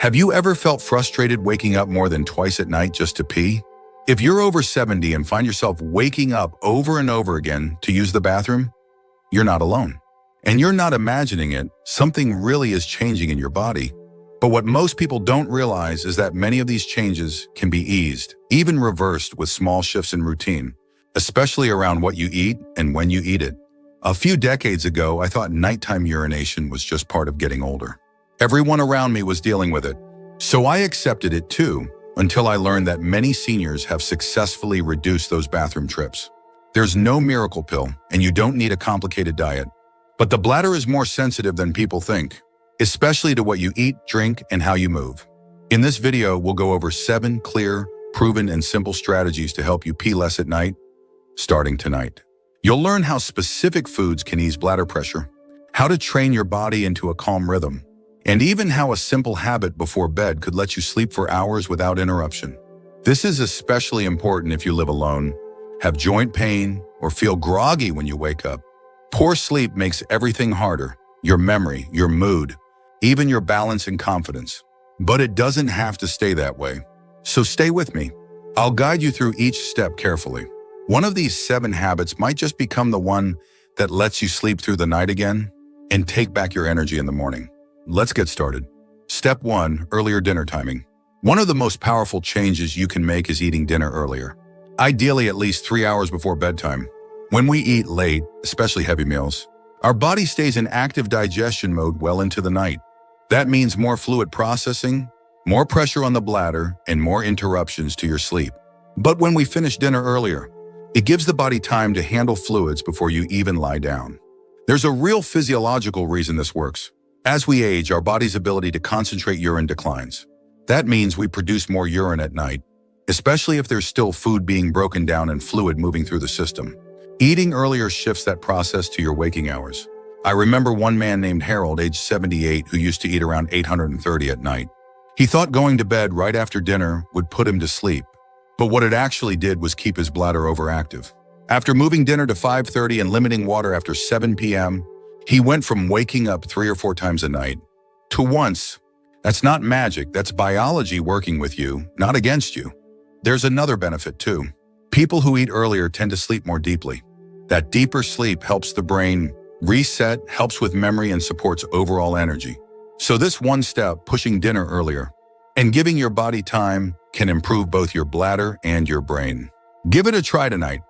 Have you ever felt frustrated waking up more than twice at night just to pee? If you're over 70 and find yourself waking up over and over again to use the bathroom, you're not alone. And you're not imagining it, something really is changing in your body. But what most people don't realize is that many of these changes can be eased, even reversed with small shifts in routine, especially around what you eat and when you eat it. A few decades ago, I thought nighttime urination was just part of getting older. Everyone around me was dealing with it, so I accepted it too, until I learned that many seniors have successfully reduced those bathroom trips. There's no miracle pill, and you don't need a complicated diet. But the bladder is more sensitive than people think, especially to what you eat, drink, and how you move. In this video, we'll go over 7 clear, proven, and simple strategies to help you pee less at night, starting tonight. You'll learn how specific foods can ease bladder pressure, how to train your body into a calm rhythm, and even how a simple habit before bed could let you sleep for hours without interruption. This is especially important if you live alone, have joint pain, or feel groggy when you wake up. Poor sleep makes everything harder, your memory, your mood, even your balance and confidence. But it doesn't have to stay that way. So stay with me. I'll guide you through each step carefully. One of these 7 habits might just become the one that lets you sleep through the night again and take back your energy in the morning. Let's get started. Step 1, earlier dinner timing. One of the most powerful changes you can make is eating dinner earlier, ideally at least 3 hours before bedtime. When we eat late, especially heavy meals, our body stays in active digestion mode well into the night. That means more fluid processing, more pressure on the bladder, and more interruptions to your sleep. But when we finish dinner earlier, it gives the body time to handle fluids before you even lie down. There's a real physiological reason this works. As we age, our body's ability to concentrate urine declines. That means we produce more urine at night, especially if there's still food being broken down and fluid moving through the system. Eating earlier shifts that process to your waking hours. I remember one man named Harold, age 78, who used to eat around 830 at night. He thought going to bed right after dinner would put him to sleep, but what it actually did was keep his bladder overactive. After moving dinner to 5:30 and limiting water after 7 p.m., he went from waking up 3 or 4 times a night to once. That's not magic, that's biology working with you, not against you. There's another benefit too. People who eat earlier tend to sleep more deeply. That deeper sleep helps the brain reset, helps with memory, and supports overall energy. So this one step, pushing dinner earlier and giving your body time, can improve both your bladder and your brain. Give it a try tonight.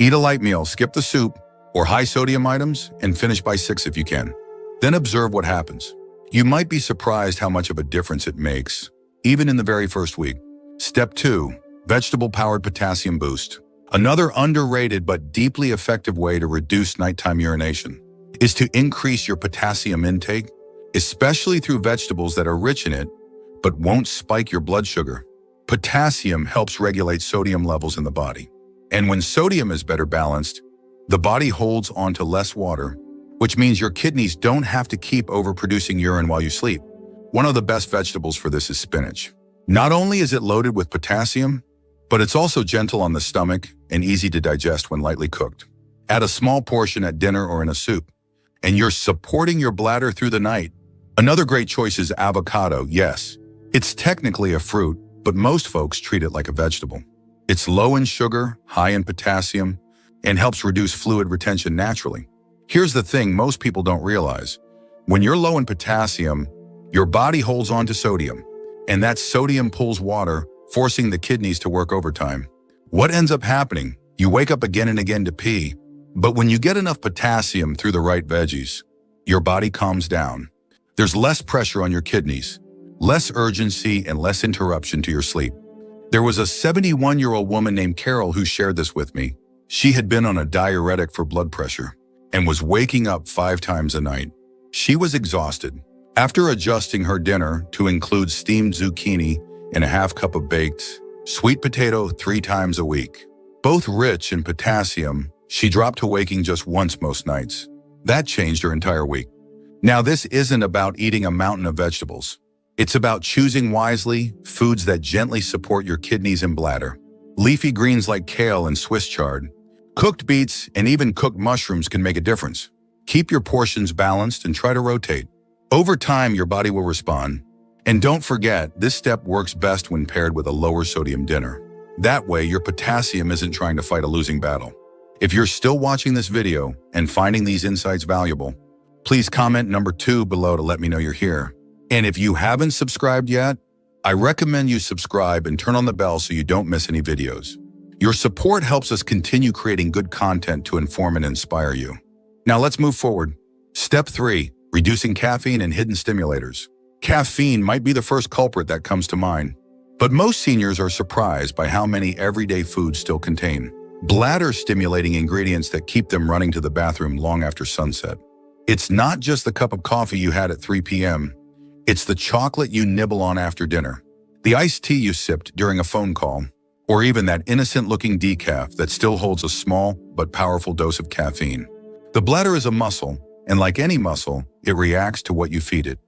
Eat a light meal, skip the soup or high sodium items, and finish by 6 if you can. Then observe what happens. You might be surprised how much of a difference it makes, even in the very first week. Step 2, vegetable-powered potassium boost. Another underrated but deeply effective way to reduce nighttime urination is to increase your potassium intake, especially through vegetables that are rich in it, but won't spike your blood sugar. Potassium helps regulate sodium levels in the body. And when sodium is better balanced, the body holds onto less water, which means your kidneys don't have to keep overproducing urine while you sleep. One of the best vegetables for this is spinach. Not only is it loaded with potassium, but it's also gentle on the stomach and easy to digest when lightly cooked. Add a small portion at dinner or in a soup, and you're supporting your bladder through the night. Another great choice is avocado. Yes, it's technically a fruit, but most folks treat it like a vegetable. It's low in sugar, high in potassium, and helps reduce fluid retention naturally. Here's the thing most people don't realize. When you're low in potassium, your body holds on to sodium, and that sodium pulls water, forcing the kidneys to work overtime. What ends up happening? You wake up again and again to pee, but when you get enough potassium through the right veggies, your body calms down. There's less pressure on your kidneys, less urgency, and less interruption to your sleep. There was a 71-year-old woman named Carol who shared this with me. She had been on a diuretic for blood pressure and was waking up 5 times a night. She was exhausted. After adjusting her dinner to include steamed zucchini and a half cup of baked sweet potato 3 times a week, both rich in potassium, she dropped to waking just once most nights. That changed her entire week. Now, this isn't about eating a mountain of vegetables. It's about choosing wisely, foods that gently support your kidneys and bladder. Leafy greens like kale and Swiss chard, cooked beets, and even cooked mushrooms can make a difference. Keep your portions balanced and try to rotate. Over time, your body will respond. And don't forget, this step works best when paired with a lower sodium dinner. That way, your potassium isn't trying to fight a losing battle. If you're still watching this video and finding these insights valuable, please comment number 2 below to let me know you're here. And if you haven't subscribed yet, I recommend you subscribe and turn on the bell so you don't miss any videos. Your support helps us continue creating good content to inform and inspire you. Now let's move forward. Step 3, reducing caffeine and hidden stimulators. Caffeine might be the first culprit that comes to mind, but most seniors are surprised by how many everyday foods still contain bladder-stimulating ingredients that keep them running to the bathroom long after sunset. It's not just the cup of coffee you had at 3 p.m., it's the chocolate you nibble on after dinner, the iced tea you sipped during a phone call, or even that innocent-looking decaf that still holds a small but powerful dose of caffeine. The bladder is a muscle, and like any muscle, it reacts to what you feed it.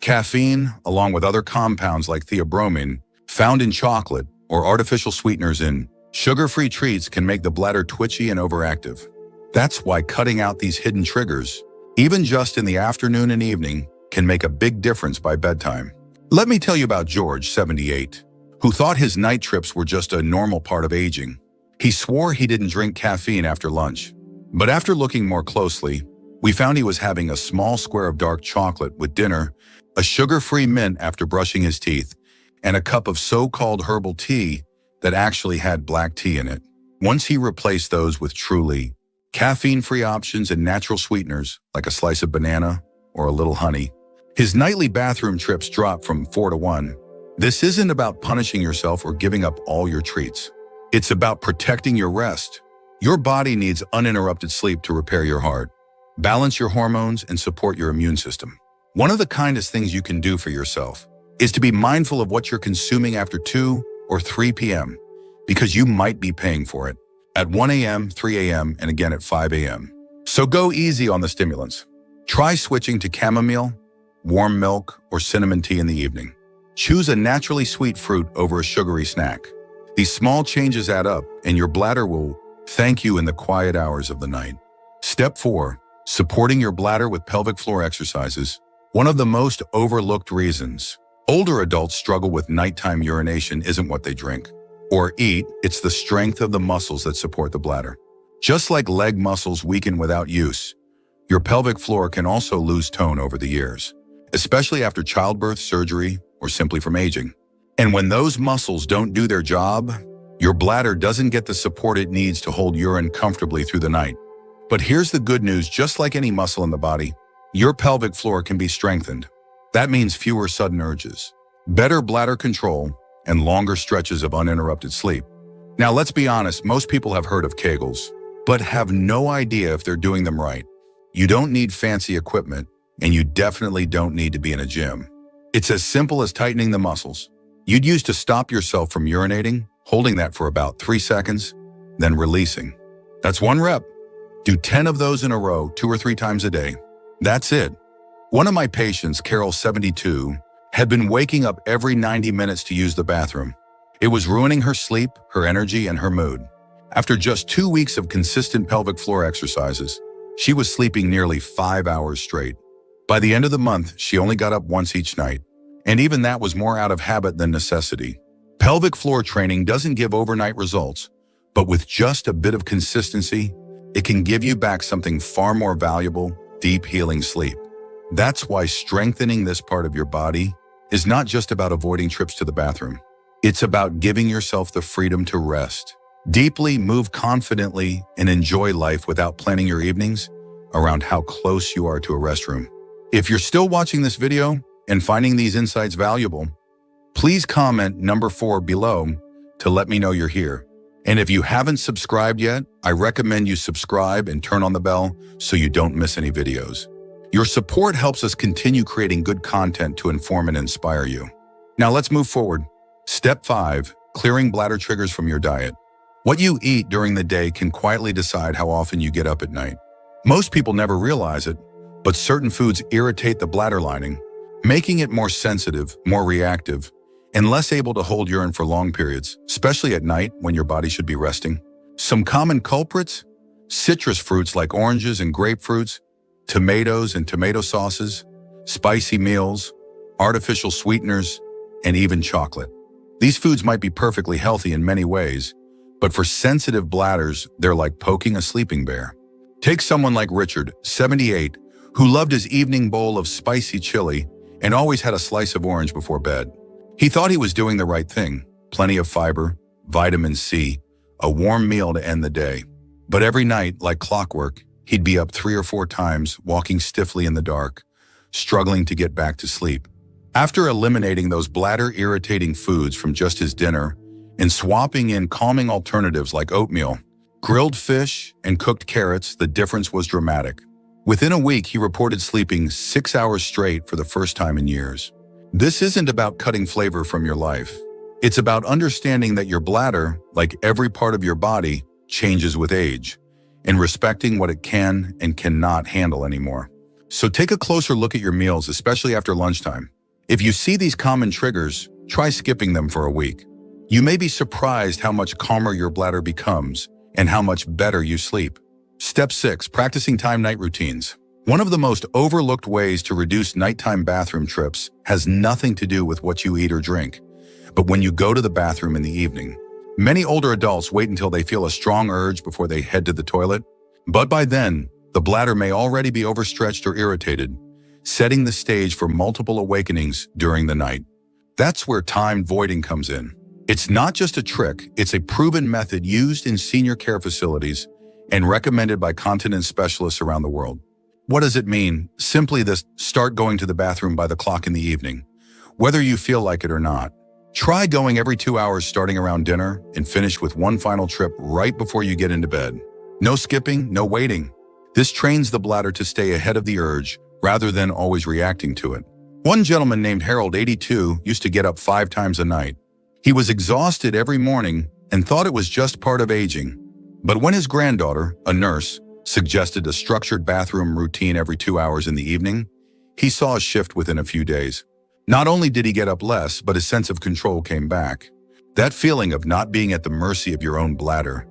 Caffeine, along with other compounds like theobromine, found in chocolate, or artificial sweeteners in sugar-free treats can make the bladder twitchy and overactive. That's why cutting out these hidden triggers, even just in the afternoon and evening, can make a big difference by bedtime. Let me tell you about George, 78, who thought his night trips were just a normal part of aging. He swore he didn't drink caffeine after lunch. But after looking more closely, we found he was having a small square of dark chocolate with dinner, a sugar-free mint after brushing his teeth, and a cup of so-called herbal tea that actually had black tea in it. Once he replaced those with truly caffeine-free options and natural sweeteners, like a slice of banana or a little honey, his nightly bathroom trips dropped from 4 to 1. This isn't about punishing yourself or giving up all your treats. It's about protecting your rest. Your body needs uninterrupted sleep to repair your heart, balance your hormones, and support your immune system. One of the kindest things you can do for yourself is to be mindful of what you're consuming after 2 or 3 p.m., because you might be paying for it at 1 a.m., 3 a.m., and again at 5 a.m. So go easy on the stimulants. Try switching to chamomile, warm milk, or cinnamon tea in the evening. Choose a naturally sweet fruit over a sugary snack. These small changes add up, and your bladder will thank you in the quiet hours of the night. Step 4, supporting your bladder with pelvic floor exercises. One of the most overlooked reasons older adults struggle with nighttime urination isn't what they drink or eat, it's the strength of the muscles that support the bladder. Just like leg muscles weaken without use, your pelvic floor can also lose tone over the years, especially after childbirth, surgery, or simply from aging. And when those muscles don't do their job, your bladder doesn't get the support it needs to hold urine comfortably through the night. But here's the good news, just like any muscle in the body, your pelvic floor can be strengthened. That means fewer sudden urges, better bladder control, and longer stretches of uninterrupted sleep. Now let's be honest, most people have heard of Kegels, but have no idea if they're doing them right. You don't need fancy equipment, and you definitely don't need to be in a gym. It's as simple as tightening the muscles you'd use to stop yourself from urinating, holding that for about 3 seconds, then releasing. That's 1 rep. Do 10 of those in a row, 2 or 3 times a day. That's it. One of my patients, Carol, 72, had been waking up every 90 minutes to use the bathroom. It was ruining her sleep, her energy, and her mood. After just 2 weeks of consistent pelvic floor exercises, she was sleeping nearly 5 hours straight. By the end of the month, she only got up once each night, and even that was more out of habit than necessity. Pelvic floor training doesn't give overnight results, but with just a bit of consistency, it can give you back something far more valuable, deep healing sleep. That's why strengthening this part of your body is not just about avoiding trips to the bathroom. It's about giving yourself the freedom to rest deeply, move confidently, and enjoy life without planning your evenings around how close you are to a restroom. If you're still watching this video and finding these insights valuable, please comment number 4 below to let me know you're here. And if you haven't subscribed yet, I recommend you subscribe and turn on the bell so you don't miss any videos. Your support helps us continue creating good content to inform and inspire you. Now let's move forward. Step 5, clearing bladder triggers from your diet. What you eat during the day can quietly decide how often you get up at night. Most people never realize it, but certain foods irritate the bladder lining, making it more sensitive, more reactive, and less able to hold urine for long periods, especially at night when your body should be resting. Some common culprits: citrus fruits like oranges and grapefruits, tomatoes and tomato sauces, spicy meals, artificial sweeteners, and even chocolate. These foods might be perfectly healthy in many ways, but for sensitive bladders, they're like poking a sleeping bear. Take someone like Richard, 78, who loved his evening bowl of spicy chili and always had a slice of orange before bed. He thought he was doing the right thing, plenty of fiber, vitamin C, a warm meal to end the day. But every night, like clockwork, he'd be up 3 or 4 times, walking stiffly in the dark, struggling to get back to sleep. After eliminating those bladder-irritating foods from just his dinner and swapping in calming alternatives like oatmeal, grilled fish, and cooked carrots, the difference was dramatic. Within a week, he reported sleeping 6 hours straight for the first time in years. This isn't about cutting flavor from your life. It's about understanding that your bladder, like every part of your body, changes with age, and respecting what it can and cannot handle anymore. So take a closer look at your meals, especially after lunchtime. If you see these common triggers, try skipping them for a week. You may be surprised how much calmer your bladder becomes and how much better you sleep. Step 6. Practicing time-night routines. One of the most overlooked ways to reduce nighttime bathroom trips has nothing to do with what you eat or drink, but when you go to the bathroom in the evening. Many older adults wait until they feel a strong urge before they head to the toilet, but by then, the bladder may already be overstretched or irritated, setting the stage for multiple awakenings during the night. That's where timed voiding comes in. It's not just a trick, it's a proven method used in senior care facilities and recommended by continence specialists around the world. What does it mean? Simply this: start going to the bathroom by the clock in the evening, whether you feel like it or not. Try going every 2 hours starting around dinner and finish with one final trip right before you get into bed. No skipping, no waiting. This trains the bladder to stay ahead of the urge rather than always reacting to it. One gentleman named Harold, 82, used to get up 5 times a night. He was exhausted every morning and thought it was just part of aging. But when his granddaughter, a nurse, suggested a structured bathroom routine every 2 hours in the evening, he saw a shift within a few days. Not only did he get up less, but his sense of control came back. That feeling of not being at the mercy of your own bladder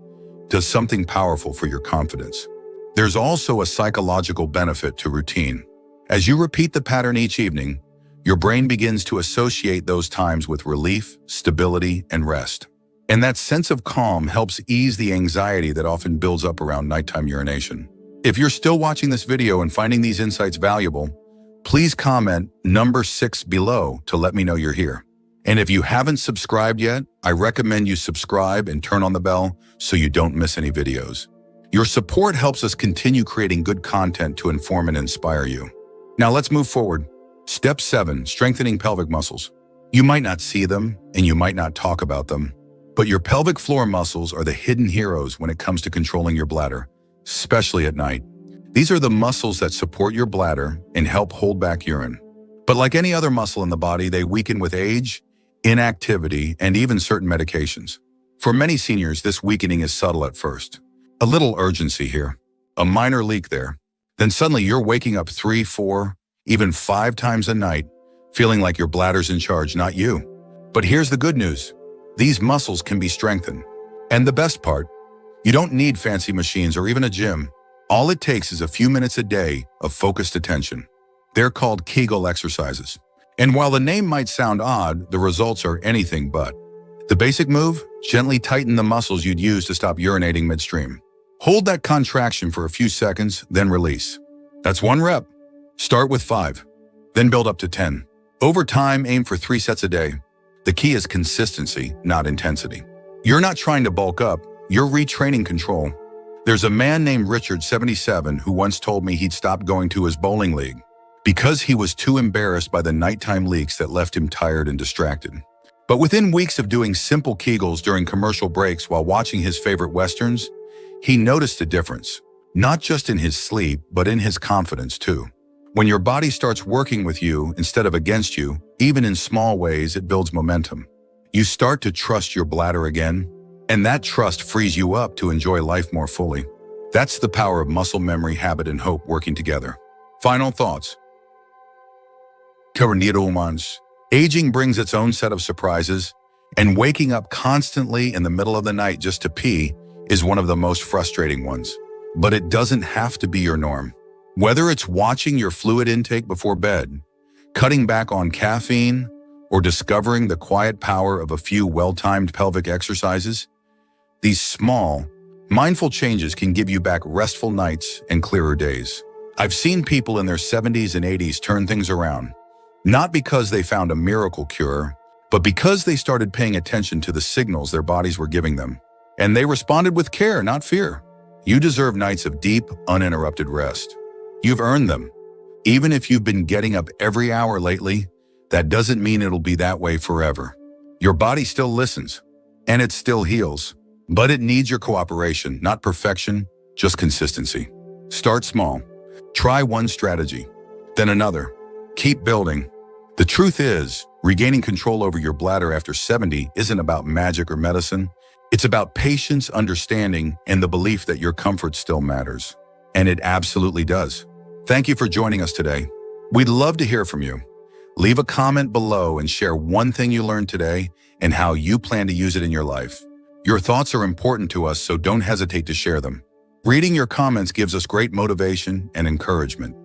does something powerful for your confidence. There's also a psychological benefit to routine. As you repeat the pattern each evening, your brain begins to associate those times with relief, stability, and rest. And that sense of calm helps ease the anxiety that often builds up around nighttime urination. If you're still watching this video and finding these insights valuable, please comment number 6 below to let me know you're here. And if you haven't subscribed yet, I recommend you subscribe and turn on the bell so you don't miss any videos. Your support helps us continue creating good content to inform and inspire you. Now let's move forward. Step 7, strengthening pelvic muscles. You might not see them and you might not talk about them, but your pelvic floor muscles are the hidden heroes when it comes to controlling your bladder, especially at night. These are the muscles that support your bladder and help hold back urine. But like any other muscle in the body, they weaken with age, inactivity, and even certain medications. For many seniors, this weakening is subtle at first. A little urgency here, a minor leak there. Then suddenly you're waking up 3, 4, even 5 times a night, feeling like your bladder's in charge, not you. But here's the good news. These muscles can be strengthened. And the best part, you don't need fancy machines or even a gym. All it takes is a few minutes a day of focused attention. They're called Kegel exercises. And while the name might sound odd, the results are anything but. The basic move: gently tighten the muscles you'd use to stop urinating midstream. Hold that contraction for a few seconds, then release. That's 1 rep. Start with 5, then build up to 10. Over time, aim for 3 sets a day. The key is consistency, not intensity. You're not trying to bulk up, you're retraining control. There's a man named Richard, 77, who once told me he'd stopped going to his bowling league because he was too embarrassed by the nighttime leaks that left him tired and distracted. But within weeks of doing simple Kegels during commercial breaks while watching his favorite Westerns, he noticed a difference, not just in his sleep, but in his confidence too. When your body starts working with you instead of against you, even in small ways, it builds momentum. You start to trust your bladder again, and that trust frees you up to enjoy life more fully. That's the power of muscle memory, habit, and hope working together. Final thoughts. Aging brings its own set of surprises, and waking up constantly in the middle of the night just to pee is one of the most frustrating ones. But it doesn't have to be your norm. Whether it's watching your fluid intake before bed, cutting back on caffeine, or discovering the quiet power of a few well-timed pelvic exercises, these small, mindful changes can give you back restful nights and clearer days. I've seen people in their 70s and 80s turn things around, not because they found a miracle cure, but because they started paying attention to the signals their bodies were giving them. And they responded with care, not fear. You deserve nights of deep, uninterrupted rest. You've earned them. Even if you've been getting up every hour lately, that doesn't mean it'll be that way forever. Your body still listens, and it still heals. But it needs your cooperation, not perfection, just consistency. Start small. Try one strategy, then another. Keep building. The truth is, regaining control over your bladder after 70 isn't about magic or medicine. It's about patience, understanding, and the belief that your comfort still matters. And it absolutely does. Thank you for joining us today. We'd love to hear from you. Leave a comment below and share one thing you learned today and how you plan to use it in your life. Your thoughts are important to us, so don't hesitate to share them. Reading your comments gives us great motivation and encouragement.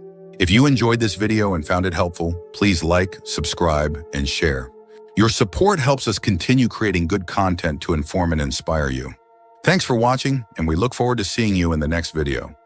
If you enjoyed this video and found it helpful, please like, subscribe, and share. Your support helps us continue creating good content to inform and inspire you. Thanks for watching, and we look forward to seeing you in the next video.